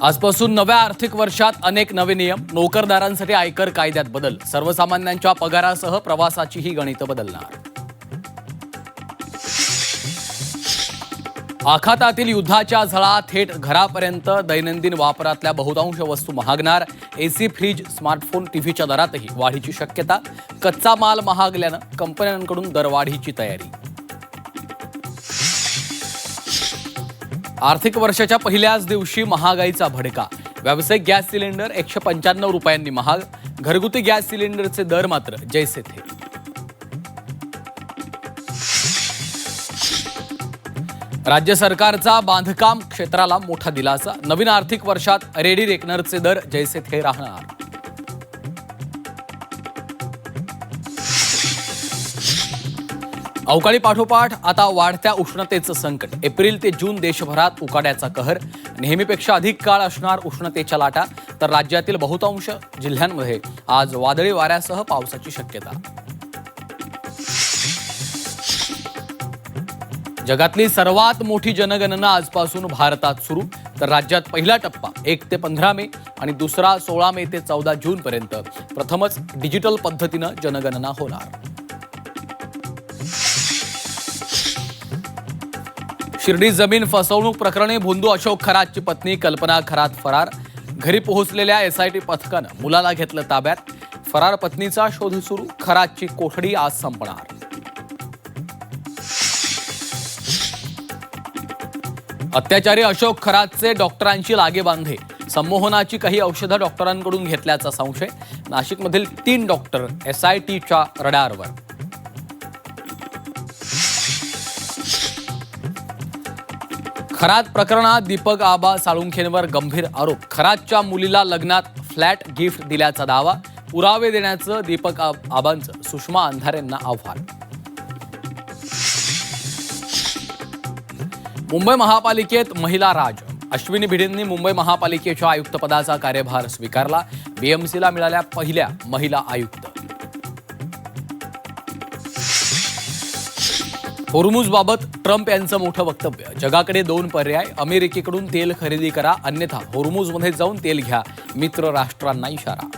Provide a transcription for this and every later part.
आजपासून नव्या आर्थिक वर्षात अनेक नवे नियम, नोकरदारांसाठी आयकर कायद्यात बदल, सर्वसामान्यांच्या पगारासह प्रवासाचीही गणितं बदलणार. आखातातील युद्धाच्या झळा थेट घरापर्यंत, दैनंदिन वापरातल्या बहुतांश वस्तू महागणार. एसी, फ्रीज, स्मार्टफोन, टीव्हीच्या दरातही वाढीची शक्यता. कच्चा माल महागल्यानं कंपन्यांकडून दरवाढीची तयारी. आर्थिक वर्षाच्या पहिल्याच दिवशी महागाईचा भडका. व्यावसायिक गॅस सिलेंडर 195 रुपयांनी महाग. घरगुती गॅस सिलेंडरचे दर मात्र जैसे थे. राज्य सरकारचा बांधकाम क्षेत्राला मोठा दिलासा. नवीन आर्थिक वर्षात रेडी रेकनरचे दर जैसे थे राहणार. अवकाळी पाठोपाठ आता वाढत्या उष्णतेचं संकट. एप्रिल ते जून देशभरात उकाड्याचा कहर. नेहमीपेक्षा अधिक काळ असणार उष्णतेच्या लाटा. तर राज्यातील बहुतांश जिल्ह्यांमध्ये आज वादळी वाऱ्यासह पावसाची शक्यता. जगातली सर्वात मोठी जनगणना आजपासून भारतात सुरू. तर राज्यात पहिला टप्पा 1 ते 15 मे आणि दुसरा 16 मे ते 14 जून पर्यंत. प्रथमच डिजिटल पद्धतीनं जनगणना होणार. शिर्डी जमीन फसवणूक प्रकरणी भोंदू अशोक खरातची पत्नी कल्पना खरात फरार. घरी पोहोचलेल्या एसआयटी पथकानं मुलाला घेतलं ताब्यात. फरार पत्नीचा शोध सुरू. खरातची कोठडी आज संपणार. अत्याचारी अशोक खरातचे डॉक्टरांची लागेबांधे. संमोहनाची काही औषधं डॉक्टरांकडून घेतल्याचा संशय. नाशिकमधील 3 डॉक्टर एसआयटीच्या रडारवर. खरात प्रकरणात दीपक आबा साळुंखेंवर गंभीर आरोप. खरातच्या मुलीला लग्नात फ्लॅट गिफ्ट दिल्याचा दावा. पुरावे देण्याचं दीपक आबांचं सुषमा अंधारेंना आव्हान. मुंबई महापालिकेत महिला राज. अश्विनी भिडेंनी मुंबई महापालिकेच्या आयुक्तपदाचा कार्यभार स्वीकारला. बीएमसीला मिळाल्या पहिल्या महिला आयुक्त. होर्मुझबाबत ट्रम्प यांचं मोठं वक्तव्य. जगाकडे 2 पर्याय. अमेरिकेकडून तेल खरेदी करा, अन्यथा होर्मुझमध्ये जाऊन तेल घ्या. मित्र राष्ट्रांना इशारा.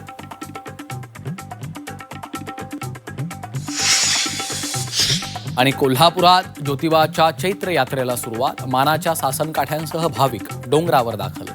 आणि कोल्हापुरात ज्योतिबाच्या चैत्र यात्रेला सुरुवात. मानाच्या सासनकाठ्यांसह भाविक डोंगरावर दाखल.